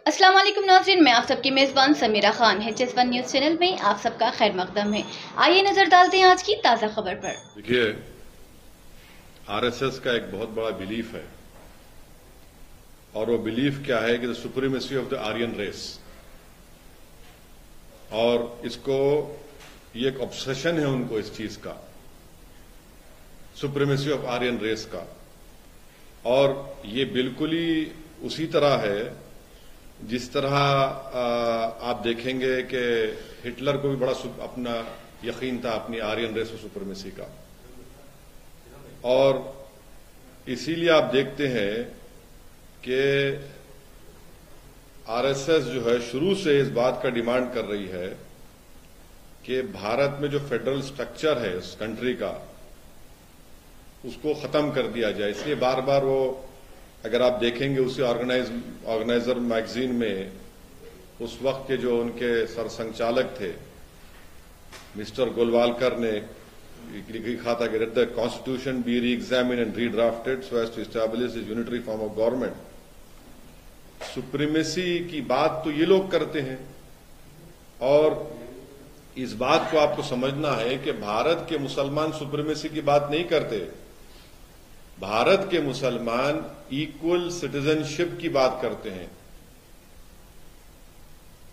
अस्सलाम वालेकुम नाज़रीन, मैं आप सबकी मेज़बान Samira Khan HS1 news channel में आप सबका खैर मकदम है। आइए नजर डालते हैं आज की ताज़ा खबर पर। देखिए, आरएसएस का एक बहुत बड़ा बिलीफ है और वो बिलीफ क्या है कि the supremacy of the Aryan race, और इसको ये एक ऑब्सेशन है उनको इस चीज का, सुप्रीमेसी ऑफ आर्यन रेस का। और ये बिल्कुल ही उसी तरह है जिस तरह आप देखेंगे कि हिटलर को भी बड़ा अपना यकीन था अपनी आर्यन रेस और सुप्रीमेसी का, और इसीलिए आप देखते हैं कि आरएसएस जो है शुरू से इस बात का डिमांड कर रही है कि भारत में जो फेडरल स्ट्रक्चर है उस कंट्री का, उसको खत्म कर दिया जाए। इसलिए बार बार वो, अगर आप देखेंगे उसी ऑर्गेनाइजर मैगजीन में उस वक्त के जो उनके सरसंचालक थे मिस्टर गोलवालकर ने लिखा था कि the constitution be reexamine and redrafted so as to establish is unitary form of government. Supremacy की बात तो ये लोग करते हैं, और इस बात को आपको समझना है कि भारत के मुसलमान सुप्रीमेसी की बात नहीं करते। भारत के मुसलमान इक्वल सिटीजनशिप की बात करते हैं,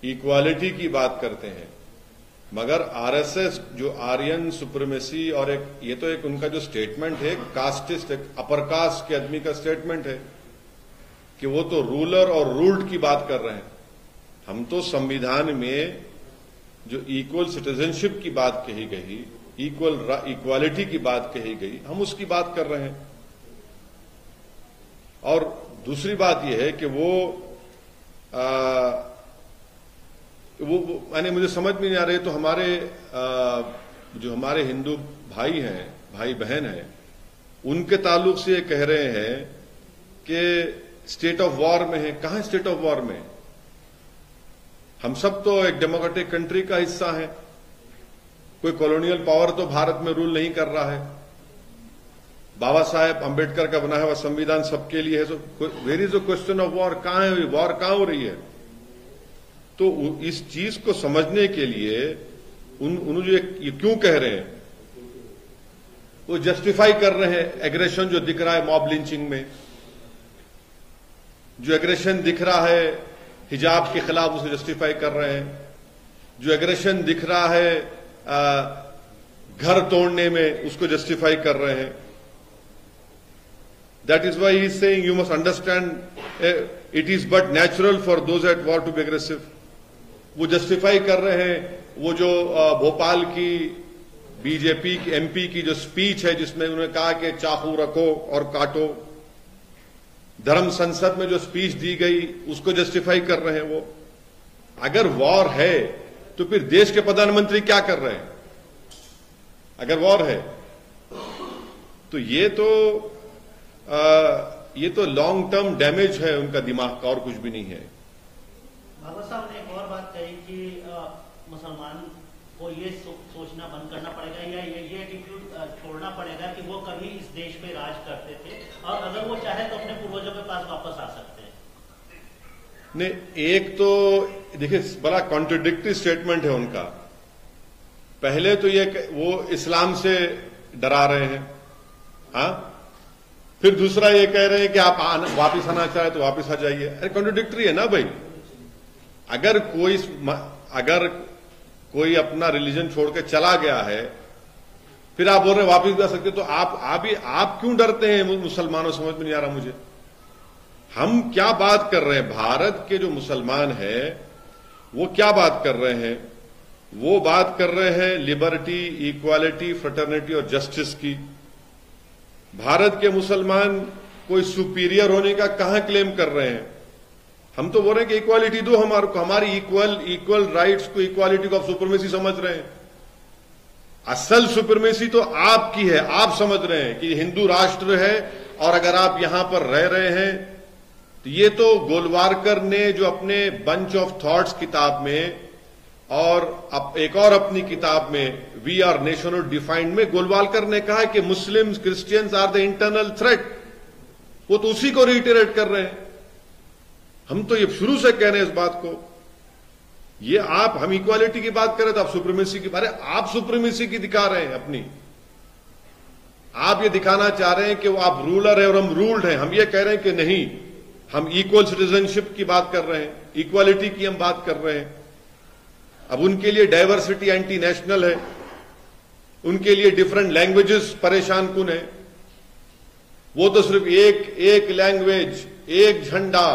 इक्वालिटी की बात करते हैं। मगर आरएसएस जो आर्यन सुप्रीमेसी, और ये तो एक उनका जो स्टेटमेंट है कास्टिस्ट, एक अपर कास्ट के आदमी का स्टेटमेंट है कि वो तो रूलर और रूल्ड की बात कर रहे हैं। हम तो संविधान में जो इक्वल सिटीजनशिप की बात कही गई, इक्वालिटी की बात कही गई, हम उसकी बात कर रहे हैं। और दूसरी बात यह है कि वो मैंने मुझे समझ में नहीं आ रही, तो हमारे जो हमारे हिंदू भाई हैं, भाई बहन हैं, उनके ताल्लुक से ये कह रहे हैं कि स्टेट ऑफ वॉर में है। कहां स्टेट ऑफ वॉर में? हम सब तो एक डेमोक्रेटिक कंट्री का हिस्सा है। कोई कॉलोनियल पावर तो भारत में रूल नहीं कर रहा है। बाबा साहेब अंबेडकर का बनाया हुआ संविधान सबके लिए है। So where is the question of war? कहां है वॉर? कहां हो रही है? तो इस चीज को समझने के लिए उन जो ये क्यों कह रहे हैं, वो जस्टिफाई कर रहे हैं एग्रेशन जो दिख रहा है मॉब लिंचिंग में, जो एग्रेशन दिख रहा है हिजाब के खिलाफ, उसे जस्टिफाई कर रहे हैं। जो एग्रेशन दिख रहा है घर तोड़ने में, उसको जस्टिफाई कर रहे हैं। That is why he is saying you must understand it is but natural for those at war to be aggressive. वो जस्टिफाई कर रहे हैं वो जो भोपाल की बीजेपी की एमपी की जो स्पीच है जिसमें उन्होंने कहा कि चाकू रखो और काटो, धर्म संसद में जो स्पीच दी गई उसको जस्टिफाई कर रहे हैं वो। अगर वॉर है तो फिर देश के प्रधानमंत्री क्या कर रहे हैं? अगर वॉर है तो ये तो लॉन्ग टर्म डैमेज है उनका दिमाग का, और कुछ भी नहीं है। बाबा साहब ने एक और बात कही कि मुसलमान को ये सोचना बंद करना पड़ेगा या ये एटीट्यूड छोड़ना पड़ेगा कि वो कभी इस देश पे राज करते थे, और अगर वो चाहे तो अपने पूर्वजों के पास वापस आ सकते हैं। नहीं, एक तो देखिए बड़ा कॉन्ट्रडिक्टरी स्टेटमेंट है उनका। पहले तो ये वो इस्लाम से डरा रहे हैं, हाँ, फिर दूसरा ये कह रहे हैं कि आप वापिस आना चाहे तो वापिस आ जाइए। अरे कॉन्ट्रडिक्टरी है ना भाई। अगर कोई अपना रिलीजन छोड़ के चला गया है, फिर आप बोल रहे वापिस भी आ सकते, तो आप क्यों डरते हैं मुसलमानों? समझ में नहीं आ रहा मुझे। हम क्या बात कर रहे हैं? भारत के जो मुसलमान हैं वो क्या बात कर रहे हैं? वो बात कर रहे हैं लिबर्टी, इक्वालिटी, फ्रेटर्निटी और जस्टिस की। भारत के मुसलमान कोई सुपीरियर होने का कहां क्लेम कर रहे हैं? हम तो बोल रहे हैं कि इक्वालिटी दो हमारी इक्वल राइट्स को, इक्वालिटी को आप सुप्रीमेसी समझ रहे हैं। असल सुप्रीमेसी तो आपकी है। आप समझ रहे हैं कि हिंदू राष्ट्र है और अगर आप यहां पर रह रहे हैं तो ये तो गोलवालकर ने जो अपने बंच ऑफ थॉट्स किताब में और एक और अपनी किताब में वी आर नेशन डिफाइंड में गोलवालकर ने कहा कि Muslims Christians are the internal threat. वो तो उसी को रिटेरेट कर रहे हैं। हम तो ये शुरू से कह रहे हैं इस बात को। ये हम इक्वालिटी की बात करें तो आप सुप्रीमेसी की, अरे आप सुप्रीमेसी की दिखा रहे हैं अपनी। आप ये दिखाना चाह रहे हैं कि वो आप रूलर है और हम रूल्ड हैं। हम ये कह रहे हैं कि नहीं, हम इक्वल सिटीजनशिप की बात कर रहे हैं, इक्वालिटी की हम बात कर रहे हैं। अब उनके लिए डाइवर्सिटी एंटी नेशनल है, उनके लिए डिफरेंट लैंग्वेजेस परेशान कुन है। वो तो सिर्फ एक लैंग्वेज, एक झंडा,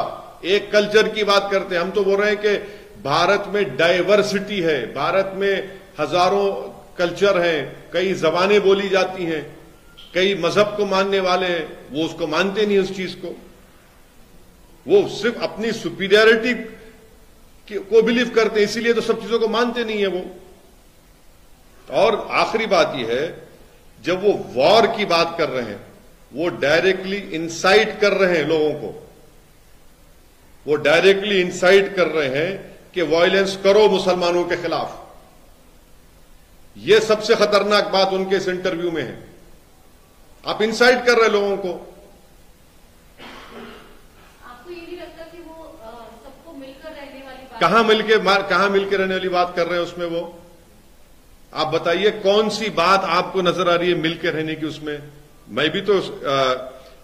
एक कल्चर की बात करते हैं। हम तो बोल रहे हैं कि भारत में डाइवर्सिटी है, भारत में हजारों कल्चर हैं, कई जबानें बोली जाती हैं, कई मजहब को मानने वाले हैं। वो उसको मानते नहीं उस चीज को, वो सिर्फ अपनी सुपीरियरिटी को बिलीव करते हैं, इसीलिए तो सब चीजों को मानते नहीं है वो। और आखिरी बात यह है, जब वो वॉर की बात कर रहे हैं, वो डायरेक्टली इंसाइट कर रहे हैं लोगों को, वो डायरेक्टली इंसाइट कर रहे हैं कि वायलेंस करो मुसलमानों के खिलाफ। यह सबसे खतरनाक बात उनके इस इंटरव्यू में है। आप इंसाइट कर रहे लोगों को। आपको ये नहीं लगता कि वो सबको मिलकर रहने वाली बात, कहां मिलकर रहने वाली बात कर रहे हैं उसमें? वो आप बताइए कौन सी बात आपको नजर आ रही है मिलकर रहने की उसमें? मैं भी तो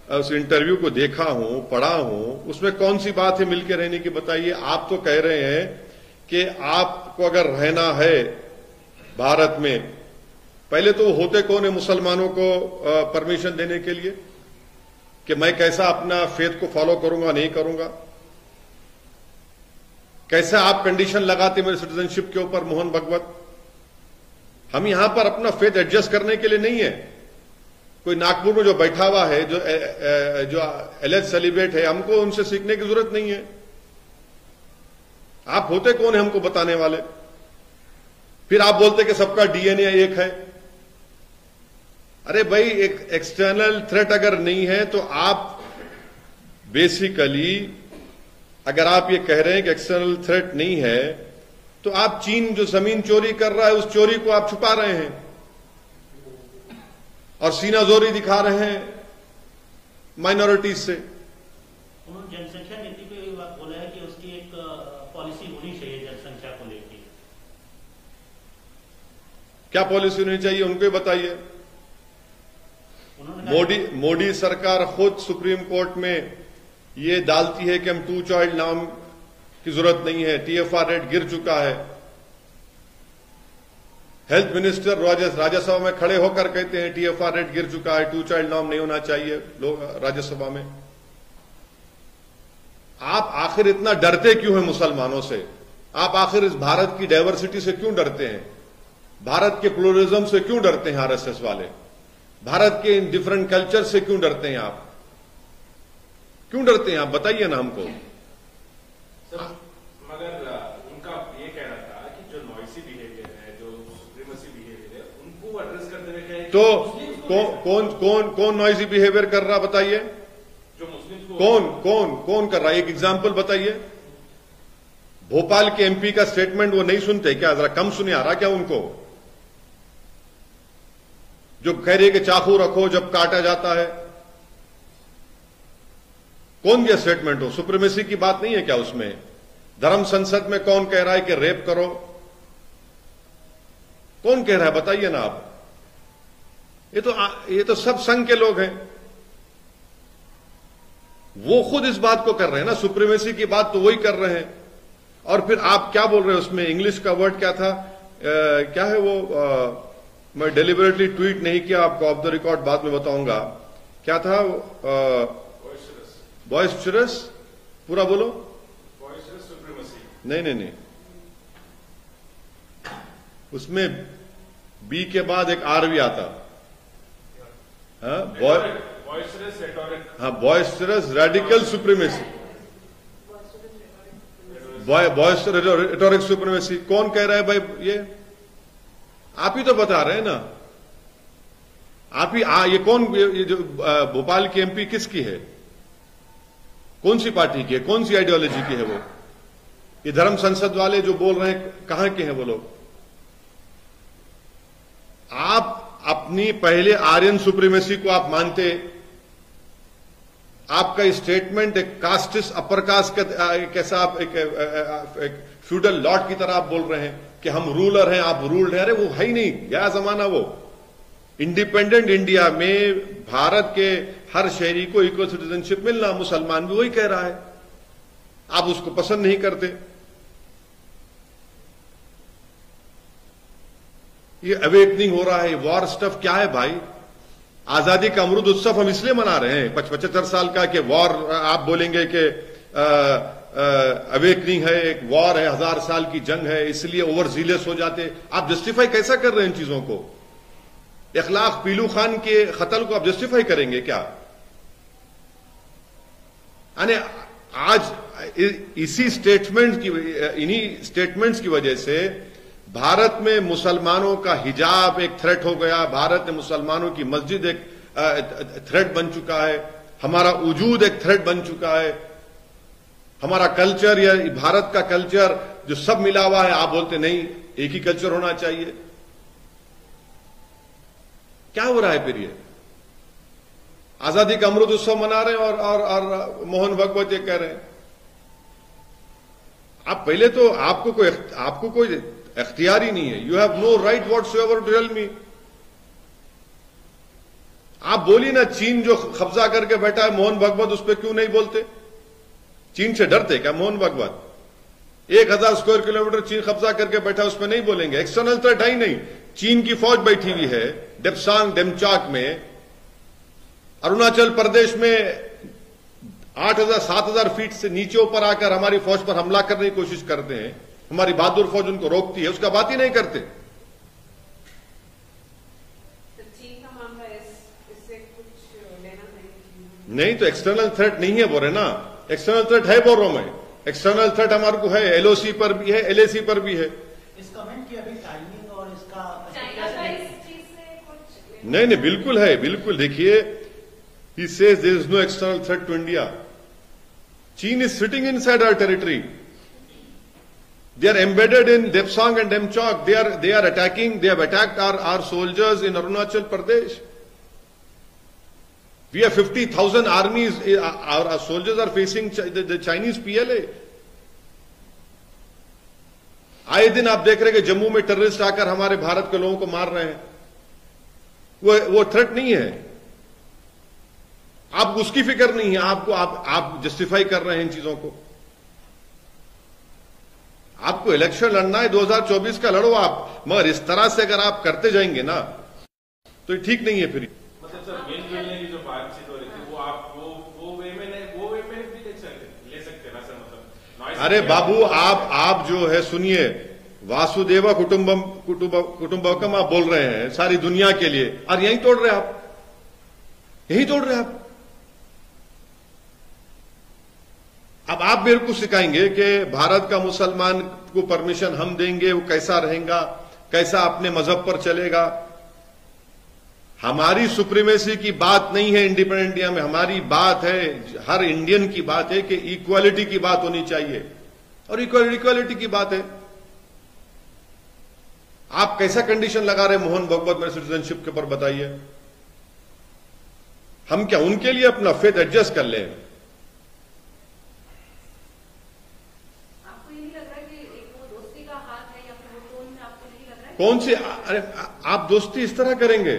उस इंटरव्यू को देखा हूं, पढ़ा हूं, उसमें कौन सी बात है मिलकर रहने की? बताइए। आप तो कह रहे हैं कि आपको अगर रहना है भारत में, पहले तो होते कौन है मुसलमानों को परमिशन देने के लिए कि मैं कैसा अपना फेथ को फॉलो करूंगा, नहीं करूंगा? कैसे आप कंडीशन लगाते मेरे सिटीजनशिप के ऊपर मोहन भगवत? हम यहां पर अपना फेथ एडजस्ट करने के लिए नहीं है। कोई नागपुर में जो बैठा हुआ है, जो एलेज सेलिब्रेट है, हमको उनसे सीखने की जरूरत नहीं है। आप होते कौन है हमको बताने वाले? फिर आप बोलते कि सबका डीएनए एक है। अरे भाई, एक एक्सटर्नल थ्रेट अगर नहीं है तो आप बेसिकली, अगर आप ये कह रहे हैं कि एक्सटर्नल थ्रेट नहीं है, तो आप चीन जो जमीन चोरी कर रहा है उस चोरी को आप छुपा रहे हैं और सीनाजोरी दिखा रहे हैं माइनॉरिटीज से। उन्होंने जनसंख्या नीति पे ये बात बोला है कि उसकी एक पॉलिसी होनी चाहिए जनसंख्या को लेकर। क्या पॉलिसी होनी चाहिए उनको ही बताइए। मोदी सरकार खुद सुप्रीम कोर्ट में ये डालती है कि हम 2 चाइल्ड नाम की जरूरत नहीं है, टीएफआर रेट गिर चुका है। हेल्थ मिनिस्टर राज्यसभा में खड़े होकर कहते हैं टीएफआर रेट गिर चुका है, 2 चाइल्ड नाम नहीं होना चाहिए राज्यसभा में। आप आखिर इतना डरते क्यों हैं मुसलमानों से? आप आखिर इस भारत की डाइवर्सिटी से क्यों डरते हैं? भारत के प्लूरलिज्म से क्यों डरते हैं आरएसएस वाले? भारत के इन डिफरेंट कल्चर से क्यों डरते हैं आप? क्यों डरते हैं आप? बताइए ना हमको। मगर उनका ये कहना था कि जो नॉइसी बिहेवियर है, जो सुप्रीमेसी बिहेवियर है, उनको एड्रेस करते हुए कहे तो कौन नॉइसी बिहेवियर कर रहा? बताइए। जो मुस्लिम कौन कर रहा है? एक एग्जाम्पल बताइए। भोपाल के एमपी का स्टेटमेंट वो नहीं सुनते क्या? जरा कम सुने आ रहा क्या उनको? जो कह रही है कि चाकू रखो जब काटा जाता है। कौन दिया स्टेटमेंट? हो सुप्रीमेसी की बात नहीं है क्या उसमें? धर्म संसद में कौन कह रहा है कि रेप करो? कौन कह रहा है? बताइए ना आप। ये तो सब संघ के लोग हैं। वो खुद इस बात को कर रहे हैं ना, सुप्रीमेसी की बात तो वही कर रहे हैं। और फिर आप क्या बोल रहे हैं उसमें? इंग्लिश का वर्ड क्या था? क्या है वो? मैं डेलिबरेटली ट्वीट नहीं किया, आपको ऑफ द रिकॉर्ड बाद में बताऊंगा। क्या था? बॉयस्चरस। पूरा बोलो। बॉयस्चरस सुप्रीमेसी। नहीं, उसमें बी के बाद एक आर भी आता। बॉयस्चरस रेटोरिक। हाँ, बॉयस्चरस रेडिकल सुप्रीमेसी, बॉयस्चरस रेटोरिक सुप्रीमेसी। कौन कह रहा है भाई? ये आप ही तो बता रहे हैं ना। आप ही ये कौन? ये जो भोपाल की एमपी किसकी है? कौन सी पार्टी की है? कौन सी आइडियोलॉजी की है वो? ये धर्म संसद वाले जो बोल रहे हैं, कहां के हैं वो लोग? आप अपनी पहले आर्यन सुप्रीमेसी को आप मानते, आपका स्टेटमेंट एक कास्टिस अपर कास्ट का कैसा आप एक फ्यूडल लॉर्ड की तरह आप बोल रहे हैं कि हम रूलर हैं, आप रूल्ड हैं। अरे वो है ही नहीं, गया जमाना वो। इंडिपेंडेंट इंडिया में भारत के हर शहरी को इक्वल सिटीजनशिप मिलना, मुसलमान भी वही कह रहा है, आप उसको पसंद नहीं करते। ये अवेकनिंग हो रहा है, वॉर स्टफ क्या है भाई? आजादी का अमृत उत्सव हम इसलिए मना रहे हैं 75 साल का कि वॉर, आप बोलेंगे कि अवेकनिंग है, एक वॉर है, 1000 साल की जंग है, इसलिए ओवर जीलियस हो जाते। आप जस्टिफाई कैसा कर रहे हैं इन चीजों को? 1 लाख पीलू खान के कत्ल को आप जस्टिफाई करेंगे क्या? यानी आज इसी इन्हीं स्टेटमेंट्स की वजह से भारत में मुसलमानों का हिजाब एक थ्रेट हो गया, भारत में मुसलमानों की मस्जिद एक थ्रेट बन चुका है, हमारा वजूद एक थ्रेट बन चुका है, हमारा कल्चर या भारत का कल्चर जो सब मिला हुआ है, आप बोलते नहीं एक ही कल्चर होना चाहिए। क्या हो रहा है फिर? ये आजादी का अमृत उत्सव मना रहे हैं और मोहन भागवत ये कह रहे हैं। आप पहले तो आपको कोई इख्तियार ही नहीं है। You have no right whatsoever to tell me. आप बोलिए ना, चीन जो कब्जा करके बैठा है मोहन भागवत, उस पर क्यों नहीं बोलते? चीन से डरते क्या मोहन भागवत? 1000 स्क्वायर किलोमीटर चीन कब्जा करके बैठा, उस पर नहीं बोलेंगे? एक्सटर्नल थ्रेट है ही नहीं। चीन की फौज बैठी हुई है डेप्सांग डेमचाक में, अरुणाचल प्रदेश में 8000 7000 फीट से नीचे ऊपर आकर हमारी फौज पर हमला करने की कोशिश करते हैं। हमारी बहादुर फौज उनको रोकती है, उसका बात ही नहीं करते। तो चीन का मामला इससे कुछ लेना नहीं, तो एक्सटर्नल थ्रेट नहीं है बोल रहे ना। एक्सटर्नल थ्रेट है बोल रहा हूं मैं। एक्सटर्नल थ्रेट हमारे को है, एलओसी पर भी है, एलएसी पर भी है। इस कमेंट की अभी टाइमिंग और इसका नहीं, बिल्कुल है, बिल्कुल। देखिए, he says there is no external threat to India. China is sitting inside our territory. They are embedded in Depsang and Demchok. They are attacking. They have attacked our soldiers in Arunachal Pradesh. We have 50,000 armies. Our soldiers are facing the Chinese PLA. आए दिन आप देख रहे हैं कि जम्मू में terrorist आकर हमारे भारत के लोगों को मार रहे हैं। वो थ्रेट नहीं है। आप उसकी फिक्र नहीं है आपको। आप जस्टिफाई कर रहे हैं इन चीजों को। आपको इलेक्शन लड़ना है, 2024 का लड़ो आप, मगर इस तरह से अगर आप करते जाएंगे ना तो ठीक नहीं है। फिर मतलब सर, मिल जुलने की जो बातचीत हो रही थी वो आप वो वे में भी ले सकते ना सर? मतलब अरे बाबू, आप जो है सुनिए, वासुदेव कुटुंबकम आप बोल रहे हैं सारी दुनिया के लिए, और यही तोड़ रहे आप, यही तोड़ रहे आप। अब आप मेरे को सिखाएंगे कि भारत का मुसलमान को परमिशन हम देंगे, वो कैसा रहेगा, कैसा अपने मजहब पर चलेगा। हमारी सुप्रीमेसी की बात नहीं है इंडिपेंडेंट इंडिया में। हमारी बात है, हर इंडियन की बात है कि इक्वालिटी की बात होनी चाहिए, और इक्वालिटी की बात है। आप कैसा कंडीशन लगा रहे मोहन भागवत में सिटीजनशिप के ऊपर, बताइए। हम क्या उनके लिए अपना फेथ एडजस्ट कर लें? कौन सी? अरे आप दोस्ती इस तरह करेंगे?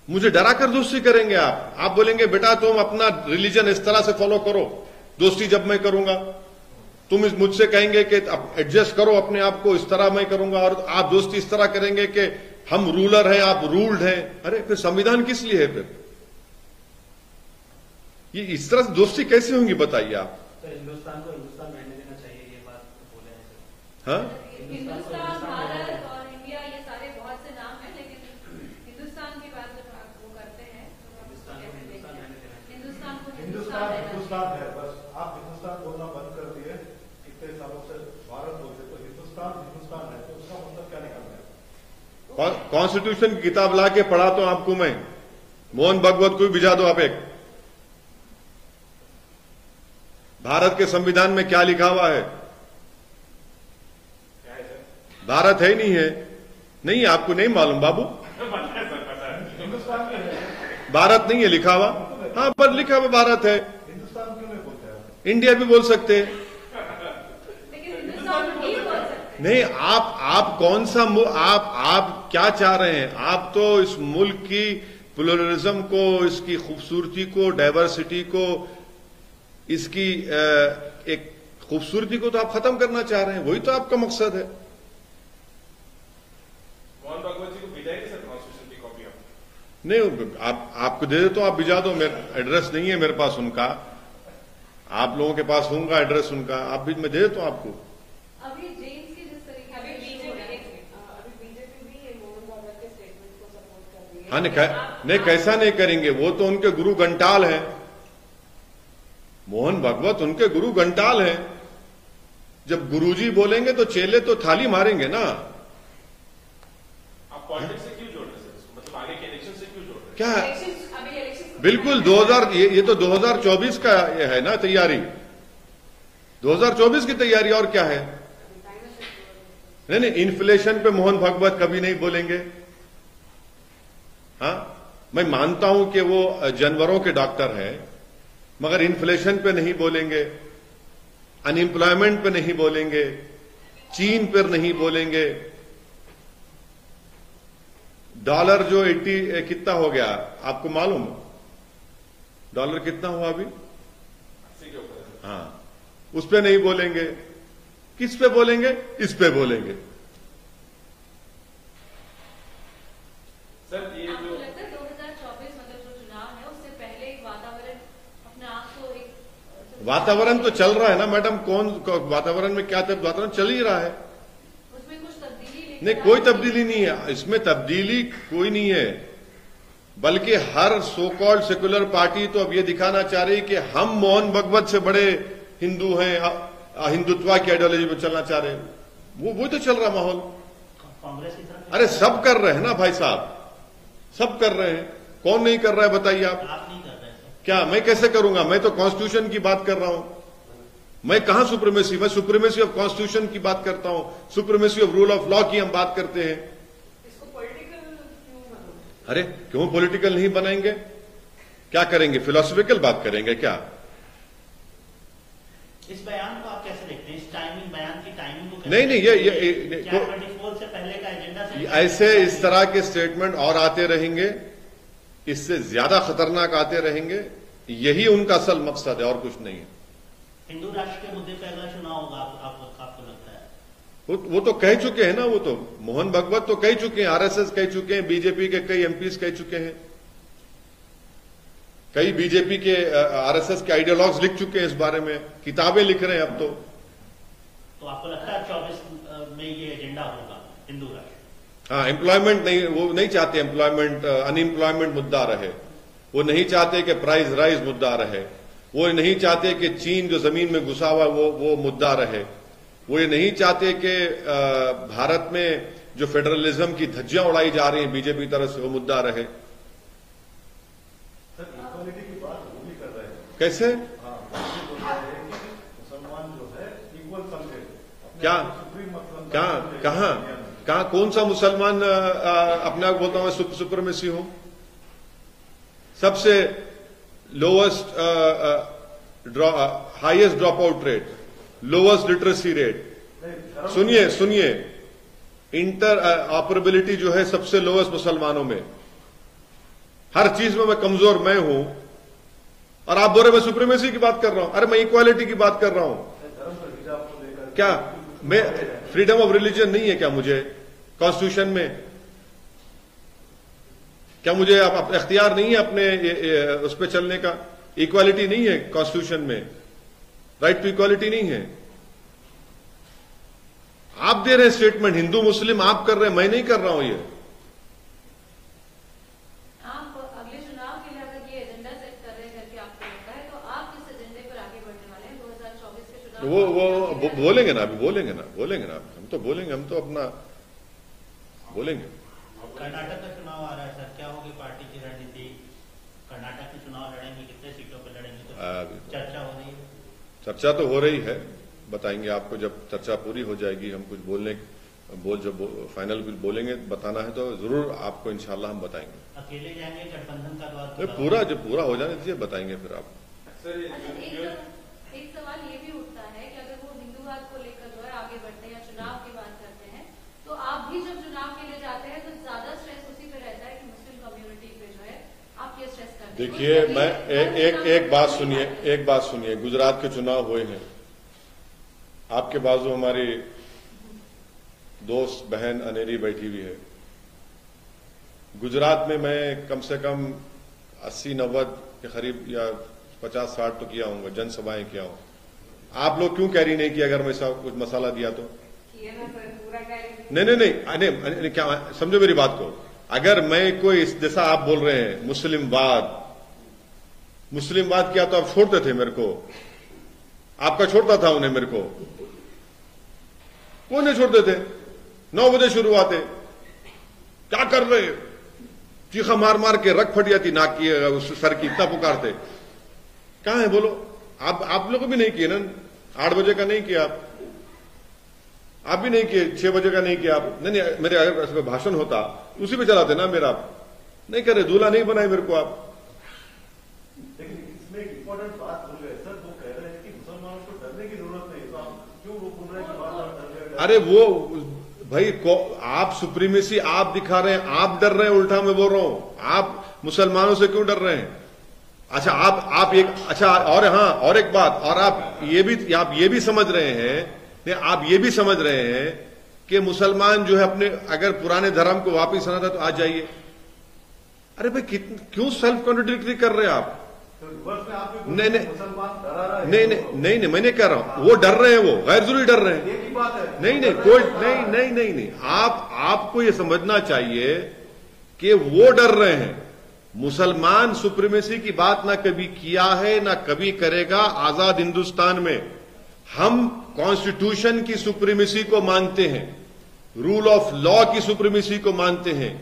मुझे डरा कर दोस्ती करेंगे आप बोलेंगे बेटा तुम अपना रिलीजन इस तरह से फॉलो करो, दोस्ती जब मैं करूंगा। तुम मुझसे कहेंगे कि एडजस्ट करो अपने आप को, इस तरह मैं करूंगा, और आप दोस्ती इस तरह करेंगे कि हम रूलर हैं, आप रूल्ड हैं। अरे फिर संविधान किस लिए है? फिर ये इस तरह से दोस्ती कैसे होंगी बताइए आप? तो हिंदुस्तान को हिंदुस्तान रहने देना चाहिए, ये बात बोले हैं। हाँ, हिंदुस्तान, भारत और इंडिया, ये सारे बहुत से नाम हैं, लेकिन हिंदुस्तान की बात जब आप वो करते हैं तो हिंदुस्तान को हिंदुस्तान है। बस आप हिंदुस्तान बोलना बंद कर दिए, इतने सालों से भारत बोलते, तो हिंदुस्तान है, तो उसका मतलब क्या निकलता है? कॉन्स्टिट्यूशन की किताब ला के पढ़ा तो आपको मैं, मोहन भागवत को भी भिजा दो आप। एक भारत के संविधान में क्या लिखा हुआ है? भारत है नहीं है? नहीं, आपको नहीं मालूम बाबू? हिंदुस्तान में है, भारत नहीं है लिखा हुआ। हाँ, पर लिखा हुआ भारत है। हिंदुस्तान क्यों नहीं बोलते हैं? इंडिया भी बोल सकते हैं। लेकिन हिंदुस्तान नहीं बोल सकते। नहीं, आप कौन सा आप क्या चाह रहे हैं? आप तो इस मुल्क की प्लुरलिज्म को, इसकी खूबसूरती को, डाइवर्सिटी को, इसकी एक खूबसूरती को तो आप खत्म करना चाह रहे हैं। वही तो आपका मकसद है। मोहन भागवत जी को भिजाई सर कॉन्स्टिट्यूशन की कॉपी आप? नहीं, आपको दे दे तो आप भिजा दो। मेरा एड्रेस नहीं है मेरे पास उनका। आप लोगों के पास होगा एड्रेस उनका, आप भी मैं दे देता हूं आपको। अभी जेम्स की जिस तरीके अभी से बीजेपी भी मोहन भागवत के स्टेटमेंट को सपोर्ट कर रही है। हाँ, नहीं कैसा नहीं करेंगे? वो तो उनके गुरु घंटाल हैं। मोहन भागवत उनके गुरु घंटाल हैं। जब गुरुजी बोलेंगे तो चेले तो थाली मारेंगे ना। आप पॉलिटिक्स से क्यों जोड़ रहे हैं सर इसको? मतलब आगे के इलेक्शन से क्यों जोड़ रहे हैं? क्या है? अभी इलेक्शन बिल्कुल 2000 ये तो 2024 का ये है ना तैयारी। 2024 की तैयारी और क्या है? नहीं, इन्फ्लेशन पे मोहन भागवत कभी नहीं बोलेंगे। हाँ, मैं मानता हूं कि वो जानवरों के डॉक्टर हैं, मगर इन्फ्लेशन पे नहीं बोलेंगे, अनएम्प्लॉयमेंट पे नहीं बोलेंगे, चीन पर नहीं बोलेंगे। डॉलर जो 80 कितना हो गया आपको मालूम? डॉलर कितना हुआ अभी? अस्सी के ऊपर। हाँ, उस पे नहीं बोलेंगे। किस पे बोलेंगे? इस पे बोलेंगे। सर ये आपको जो लगता है 2024 मतलब जो चुनाव है उससे पहले एक वातावरण अपने आप को एक वातावरण तो चल रहा है ना मैडम। वातावरण में क्या वातावरण चल ही रहा है। उसमें कुछ तब्दीली लेकर नहीं, कोई तब्दीली नहीं है इसमें। तब्दीली कोई नहीं है, बल्कि हर सो कॉल्ड सेकुलर पार्टी तो अब ये दिखाना चाह रही कि हम मोहन भागवत से बड़े हिंदू हैं, हिंदुत्व की आइडियोलॉजी में चलना चाह रहे हैं। वो तो चल रहा माहौल। कांग्रेस की तरफ अरे सब कर रहे हैं ना भाई साहब, सब कर रहे हैं। कौन नहीं कर रहा है बताइए आप? आप नहीं कर रहे सर। क्या मैं कैसे करूंगा? मैं तो कॉन्स्टिट्यूशन की बात कर रहा हूं। मैं कहां सुप्रीमेसी? मैं सुप्रीमेसी ऑफ कॉन्स्टिट्यूशन की बात करता हूं। Supremacy of rule of law की हम बात करते हैं। इसको पॉलिटिकल क्यों बनाओ? अरे क्यों पॉलिटिकल नहीं बनाएंगे? क्या करेंगे? फिलोसफिकल बात करेंगे क्या? इस बयान को आप कैसे देखते हैं? इस टाइमिंग, बयान की टाइमिंग को कैसे नहीं, नहीं, देखते हैं? ये क्या 24 से पहले का एजेंडा से ऐसे इस तरह के स्टेटमेंट और आते रहेंगे, इससे ज्यादा खतरनाक आते रहेंगे। यही उनका असल मकसद है और कुछ नहीं है। हिंदू राष्ट्र के मुद्दे पर अगला चुनाव होगा आपको लगता है? वो तो कह चुके हैं ना। वो तो मोहन भागवत तो कह चुके हैं, आरएसएस कह चुके हैं, बीजेपी के कई एमपीज कह चुके हैं, कई बीजेपी के आरएसएस के आइडियोलॉग्स लिख चुके हैं इस बारे में, किताबें लिख रहे हैं अब तो आपको लगता है 24 में ये एजेंडा होगा हिंदू राष्ट्र? हाँ, एम्प्लॉयमेंट नहीं, वो नहीं चाहते एम्प्लॉयमेंट, अनएम्प्लॉयमेंट मुद्दा रहे। वो नहीं चाहते कि प्राइस राइज मुद्दा रहे। वो नहीं चाहते कि चीन जो जमीन में घुसा हुआ वो मुद्दा रहे। वो ये नहीं चाहते कि भारत में जो फेडरलिज्म की धज्जियां उड़ाई जा रही हैं बीजेपी की तरफ से, वो मुद्दा रहे। सर इक्वालिटी की बात वो भी कर रहे हैं। कैसे? हाँ, ये बोल रहे हैं कि मुसलमान जो है इक्वल समझे। अपने क्या? आप को सुप्रीम मतलब क्या? समझे कहां? दुनिया में। कहां? कौन सा मुसलमान अपने आप बोलता हूं सुप्रीमेसी हूं? सबसे lowest highest drop out rate, lowest literacy rate. नहीं, धर्म- सुनिए, इंटर ऑपरेबिलिटी जो है सबसे लोवेस्ट मुसलमानों में। हर चीज में मैं कमजोर मैं हूं, और आप बोल रहे मैं सुप्रीमेसी की बात कर रहा हूं। अरे मैं इक्वालिटी की बात कर रहा हूं। धर्म पर हिजाब को लेकर क्या मैं फ्रीडम ऑफ रिलीजन नहीं है क्या मुझे कॉन्स्टिट्यूशन में? क्या मुझे आप इख्तियार नहीं है अपने उस पर चलने का? इक्वालिटी नहीं है कॉन्स्टिट्यूशन में, राइट टू इक्वालिटी नहीं है। आप दे रहे हैं स्टेटमेंट, हिंदू मुस्लिम आप कर रहे हैं, मैं नहीं कर रहा हूं ये। आप अगले चुनाव के लिए अगर ये एजेंडा सेट कर रहे हैं करके आपको लगता है, तो आप किस एजेंडे पर आगे बढ़ने वाले हैं 2024 के चुनाव? वो बोलेंगे ना, अभी बोलेंगे ना। हम तो बोलेंगे, हम तो अपना बोलेंगे। कर्नाटक का चुनाव आ रहा है सर, क्या होगी पार्टी की रणनीति? कर्नाटक में चुनाव लड़ेंगे, कितने सीटों पर लड़ेंगे? तो चर्चा हो रही है। चर्चा तो हो रही है, बताएंगे आपको जब चर्चा पूरी हो जाएगी। हम कुछ बोलने जब फाइनल बिल बोलेंगे बताना है तो जरूर आपको इंशाल्लाह हम बताएंगे। अकेले जाएंगे गठबंधन का दौर पूरा जब पूरा हो जाने दीजिए बताएंगे फिर आप। सर एक सवाल ये भी उठता है कि अगर वो हिंदूवाद को लेकर जो है आगे बढ़ते हैं या चुनाव की बात करते हैं तो आप भी जब चुनाव के लिए जाते हैं तो ज्यादा स्ट्रेस उसी पे रहता है कि मुस्लिम कम्युनिटी पे जो है आप ये स्ट्रेस करते हैं। देखिए मैं एक बात सुनिए गुजरात के चुनाव हुए हैं, आपके बाजू हमारी दोस्त बहन अनेरी बैठी हुई है। गुजरात में मैं कम से कम 80-90 के करीब या 50-60 तो किया हूँ, जनसभाएं किया हूँ। आप लोग क्यों कैरी नहीं किया अगर मैं ऐसा कुछ मसाला दिया तो? नहीं, क्या समझो मेरी बात को। अगर मैं कोई जैसा आप बोल रहे हैं मुस्लिमवाद किया तो आप छोड़ते थे मेरे को, आपका छोड़ता था उन्हें, मेरे को कौन नहीं छोड़ते थे। 9 बजे शुरू आते, क्या कर रहे, चीखा मार मार के रग फट जाती नाक की उस सर की, इतना पुकारते। कहां है बोलो? आप लोगों भी नहीं किए ना, 8 बजे का नहीं किया आप भी नहीं किए, 6 बजे का नहीं किया आप। नहीं मेरे अगर भाषण होता उसी पे चलाते ना मेरा, आप नहीं करे, दूल्हा नहीं बनाए मेरे को आप। लेकिन इसमें एक इम्पोर्टेंट बात भूल गए सर, वो कह रहे हैं कि मुसलमानों को डरने की जरूरत नहीं, तो आप क्यों वो बोल रहे हैं कि बार-बार डर गए? अरे वो भाई आप सुप्रीमेसी आप दिखा रहे हैं, आप डर रहे हैं, उल्टा मैं बोल रहा हूं, आप मुसलमानों से क्यों डर रहे हैं? अच्छा आप एक अच्छा और एक बात, और आप ये भी समझ रहे हैं, आप ये भी समझ रहे हैं कि मुसलमान जो है अपने अगर पुराने धर्म को वापस आना था तो आ जाइए। अरे भाई क्यों सेल्फ कॉन्ट्रडिक्टरी कर रहे हैं आप? नहीं मैं नहीं कह रहा हूं वो डर रहे हैं, वो गैर जरूरी डर रहे हैं। नहीं आपको ये समझना चाहिए कि वो डर रहे हैं। मुसलमान सुप्रीमेसी की बात ना कभी किया है ना कभी करेगा। आजाद हिंदुस्तान में हम कॉन्स्टिट्यूशन की सुप्रीमेसी को मानते हैं, रूल ऑफ लॉ की सुप्रीमेसी को मानते हैं।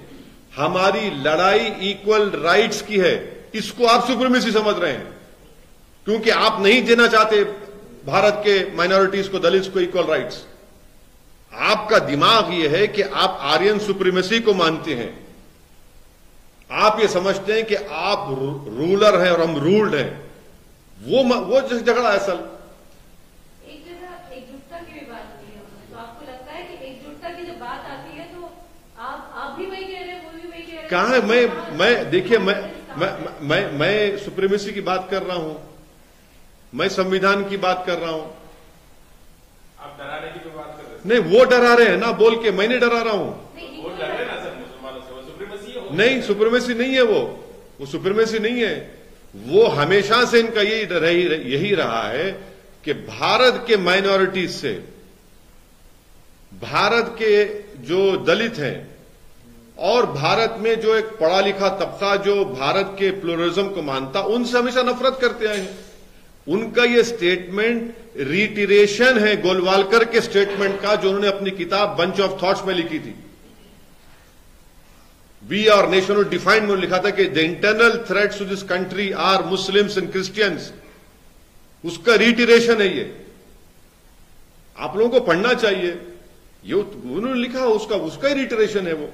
हमारी लड़ाई इक्वल राइट्स की है, इसको आप सुप्रीमेसी समझ रहे हैं क्योंकि आप नहीं देना चाहते भारत के माइनॉरिटीज को, दलित्स को इक्वल राइट्स। आपका दिमाग यह है कि आप आर्यन सुप्रीमेसी को मानते हैं। आप ये समझते हैं कि आप रूलर हैं और हम रूल्ड हैं। वो झगड़ा है असल। एक जगह एकजुटता की भी बात की है, तो आपको लगता है कि एकजुटता की जब बात आती है तो आप भी वही कह रहे हैं, वो भी वही कह रहे हैं? कहां है? मैं देखिए मैं सुप्रीमेसी की बात कर रहा हूं, मैं संविधान की बात कर रहा हूं। आप डराने की तो बात कर रहे हैं। नहीं वो डरा रहे हैं ना बोल के, मैं नहीं डरा रहा हूं। वो डर रहे हैं ना सर मुसलमानों से, वो सुप्रीमेसी है। नहीं सुप्रीमेसी नहीं है वो सुप्रीमेसी नहीं है। वो हमेशा से इनका यही रहा है कि भारत के माइनॉरिटीज से, भारत के जो दलित हैं और भारत में जो एक पढ़ा लिखा तबका जो भारत के प्लुरलिज्म को मानता, उनसे हमेशा नफरत करते आए हैं। उनका ये स्टेटमेंट रिटिरेशन है गोलवालकर के स्टेटमेंट का, जो उन्होंने अपनी किताब बंच ऑफ थॉट्स में लिखी थी। वी आर नेशन डिफाइंड में लिखा था कि the internal threats to this country are Muslims and Christians. उसका रिटिरेशन है ये, आप लोगों को पढ़ना चाहिए। ये उन्होंने लिखा, उसका ही रिटिरेशन है वो।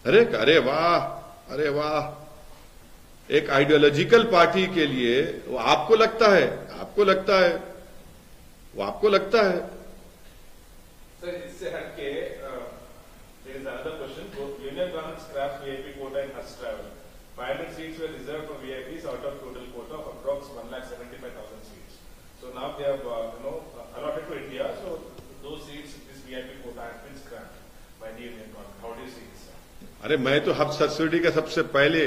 अरे वाह, एक आइडियोलॉजिकल पार्टी के लिए वो आपको लगता है सर इससे हटके there is another question. Union Government scraps VIP quota in Hajj travel. 500 seats were reserved for VIPs out of total quota of approx 1,75,000 seats. So now they have allotted to India. So those seats, this VIP quota has been scrapped by the Union Government. How do you see this? अरे मैं तो हज subsidy का सबसे पहले,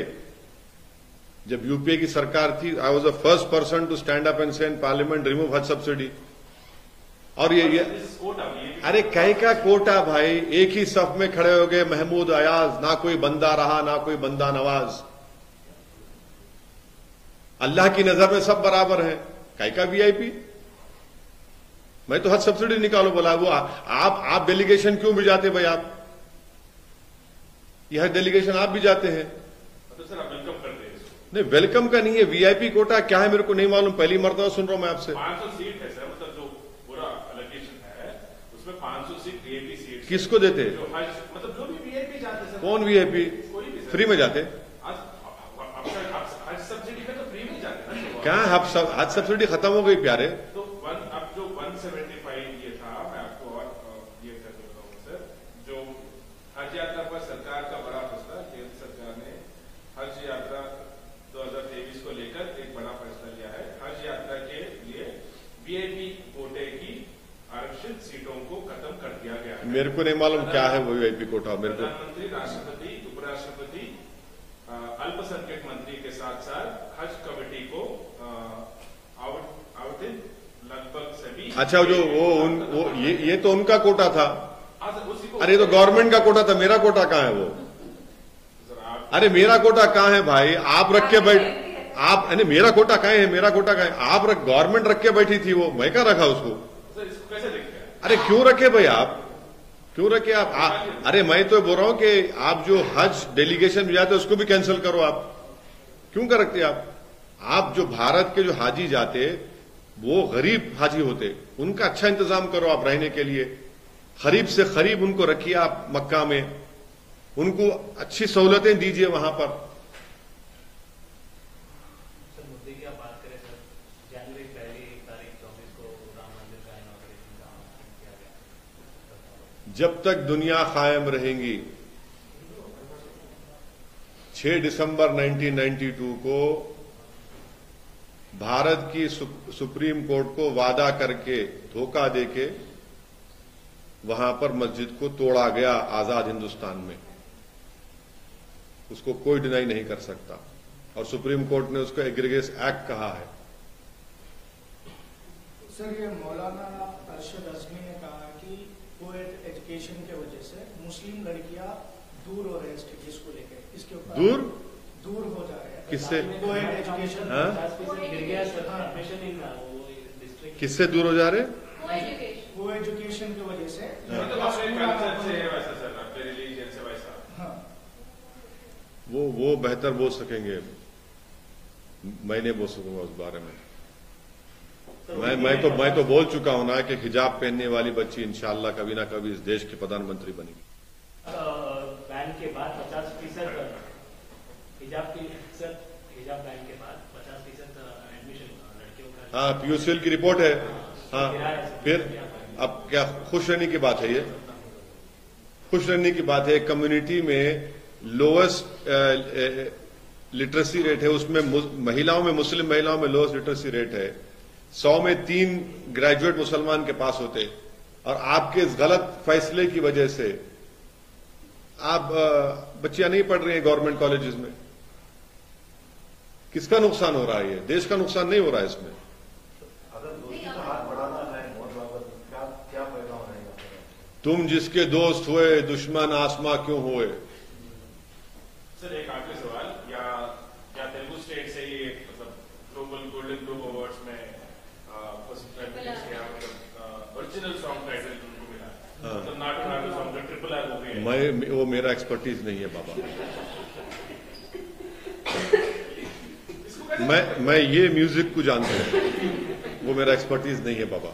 जब UPA की सरकार थी, I was the first person to stand up and say in parliament remove Haj subsidy. और ये अरे कहीं का कोटा भाई, एक ही सफ में खड़े हो गए महमूद अयाज, ना कोई बंदा रहा ना कोई बंदा नवाज। अल्लाह की नजर में सब बराबर है, कहीं का वीआईपी। मैं तो हज सब्सिडी निकालो बोला। वो आप डेलीगेशन क्यों भी जाते भाई? आप यह डेलीगेशन आप भी जाते हैं तो सर आप वेलकम करते हैं इसको? नहीं वेलकम का नहीं है। वीआईपी कोटा क्या है मेरे को नहीं मालूम, पहली मर्तबा सुन रहा हूं मैं आपसे। 500 सीट है सर, मतलब जो पूरा एलोकेशन है उसमें 500 सीट वीआईपी सीट किसको देते? जो हज मतलब जो भी वीआईपी जाते सर। कौन वीआईपी? कोई भी फ्री में जाते? आज हज सब्सिडी में तो फ्री में जाते हैं। क्या हज सब्सिडी खत्म हो गई प्यारे? तो अब जो 175 ये था, मैं आपको और ये कर देता हूँ सर, जो हज यात्रा पर सरकार का बड़ा फैसला, केंद्र सरकार ने हज यात्रा 2023 को लेकर एक बड़ा फैसला लिया है। हज यात्रा के लिए वीआईपी कोटे की आरक्षित सीटों को खत्म कर दिया गया है। मेरे को नहीं मालूम क्या है वो वीआईपी कोटा। मेरे को प्रधानमंत्री, राष्ट्रपति, उपराष्ट्रपति, अल्पसंख्यक मंत्री के साथ साथ हज कमेटी को आवंटित लगभग सभी। अच्छा, जो वो ये तो उनका कोटा था। उसी को, अरे तो गवर्नमेंट का कोटा था, मेरा कोटा कहाँ है वो? अरे मेरा कोटा कहाँ है भाई? आप रख के बैठ, आप अरे मेरा कोटा कहाँ है? मेरा कोटा कहाँ है? आप गवर्नमेंट रख के बैठी थी, वो मैं क्या रखा उसको? सर इसको कैसे देखते हैं? अरे क्यों रखे भाई आप? क्यों रखे आप? अरे मैं तो बोल रहा हूं कि आप जो हज डेलीगेशन में जाते उसको भी कैंसिल करो। आप क्यों कर रखते आप? आप जो भारत के जो हाजी जाते वो गरीब हाजी होते, उनका अच्छा इंतजाम करो आप रहने के लिए। गरीब से गरीब उनको रखिए आप मक्का में, उनको अच्छी सहूलतें दीजिए वहां पर। सर मुद्दे की आप बात करें सर, जनवरी 1 को राम मंदिर का इनॉग्रेशन का किया गया। जब तक दुनिया कायम रहेगी, 6 दिसंबर 1992 को भारत की सुप्रीम कोर्ट को वादा करके धोखा देके वहां पर मस्जिद को तोड़ा गया आजाद हिंदुस्तान में। उसको कोई डिनाई नहीं कर सकता और सुप्रीम कोर्ट ने उसको एग्रीगेस एक्ट कहा है। सर ये मौलाना अरशद अज़मी ने कहा कि कोएड एजुकेशन के वजह से मुस्लिम लड़कियां दूर हो रहे हैं स्टडीज को लेकर, इसके ऊपर दूर हो जा रहे हैं। किससे? कोएड एजुकेशन किससे दूर हो जा रहे? को एजुकेशन की वजह से। मतलब अपने कल्चर से वैसा सर, अपने रिलीजन से वैसा। हाँ, वो बेहतर बोल सकेंगे, मैं नहीं बोल सकूंगा उस बारे में। मैं तो बोल चुका हूं ना कि हिजाब पहनने वाली बच्ची इंशाअल्लाह कभी ना कभी इस देश की प्रधानमंत्री बनेगी। बैन के बाद 50% हिजाब बैन के बाद 50% एडमिशन लड़कियों का। हाँ, पीयूसीएल की रिपोर्ट है। हाँ, फिर अब क्या खुश रहने की बात है? ये खुश रहने की बात है। कम्युनिटी में लोएस्ट लिटरेसी रेट है, उसमें महिलाओं में, मुस्लिम महिलाओं में लोएस्ट लिटरेसी रेट है। 100 में 3 ग्रेजुएट मुसलमान के पास होते, और आपके इस गलत फैसले की वजह से आप बच्चियां नहीं पढ़ रही हैं गवर्नमेंट कॉलेजेस में। किसका नुकसान हो रहा है? ये देश का नुकसान नहीं हो रहा है इसमें। अगर दोषी का हाथ बढ़ाना है क्या पैदा रहेगा? तुम जिसके दोस्त हुए दुश्मन आसमां क्यों हुए? सर एक आखिरी सवाल, क्या तेलुगु स्टेट से ये मतलब ग्लोबल गोल्डन ग्लोब अवार्ड्स में ओरिजिनल सॉन्ग टाइटल उनको मिला? हाँ। मतलब नाटू सॉन्ग जो ट्रिपल आर मूवी है। वो मेरा एक्सपर्टीज नहीं है बाबा। मैं ये म्यूजिक को जानता हूं, वो मेरा एक्सपर्टीज नहीं है बाबा।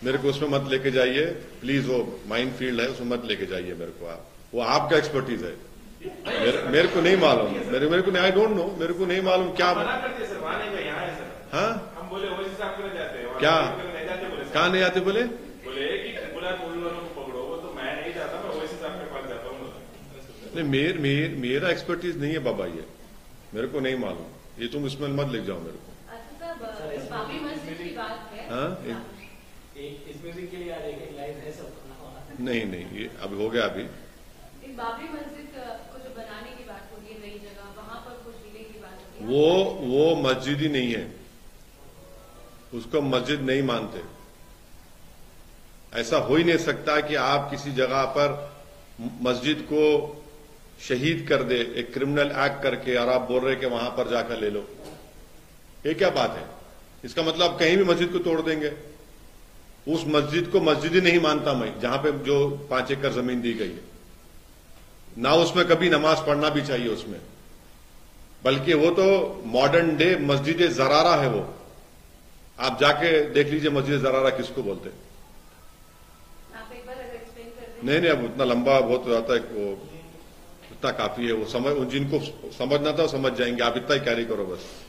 मेरे को उसमें मत लेके जाइए प्लीज, वो माइंड फील्ड है, उसमें मत लेके जाइए मेरे को आप। वो आपका एक्सपर्टीज है, मेरे को नहीं मालूम। मेरे को आई डोंट नो, मेरे को नहीं मालूम क्या मना करते हैं सर, वहां नहीं गए, यहाँ है सर। हाँ, हम बोले वही हिसाब से जाते हैं, क्या नहीं जाते बोले। कहाँ नहीं आते बोले? बोले कि ट्रिपल आर मूवी वालों को पकड़ो, वो तो मैं नहीं जाता, मैं वही हिसाब के पास जाता हूँ। नहीं, मेरा एक्सपर्टीज नहीं है बाबा, ये मेरे को नहीं मालूम। ये तुम इसमें मत लिख जाओ मेरे को। बाबरी मस्जिद की बात है। हाँ, इस म्यूजिक के लिए यार एक लाइन है सब। नहीं, ये अब हो गया। अभी बाबरी मस्जिद को जो बनाने की बात हो रही है नई जगह, वहां पर कुछ डिले की बात हो रही है। वो मस्जिद ही नहीं है, उसको मस्जिद नहीं मानते। ऐसा हो ही नहीं सकता कि आप किसी जगह पर मस्जिद को शहीद कर दे एक क्रिमिनल एक्ट करके, और आप बोल रहे कि वहां पर जाकर ले लो। ये क्या बात है? इसका मतलब कहीं भी मस्जिद को तोड़ देंगे। उस मस्जिद को मस्जिद ही नहीं मानता मैं, जहां पे जो 5 एकड़ जमीन दी गई है ना, उसमें कभी नमाज पढ़ना भी चाहिए उसमें। बल्कि वो तो मॉडर्न डे मस्जिद जरारा है। वो आप जाके देख लीजिए मस्जिद जरारा किसको बोलते हैं। आप एक बार नहीं, अब उतना लंबा बहुत हो जाता है, वो इतना काफी है, वो समझ, जिनको समझना था वो समझ जाएंगे, आप इतना ही कैरी करो बस।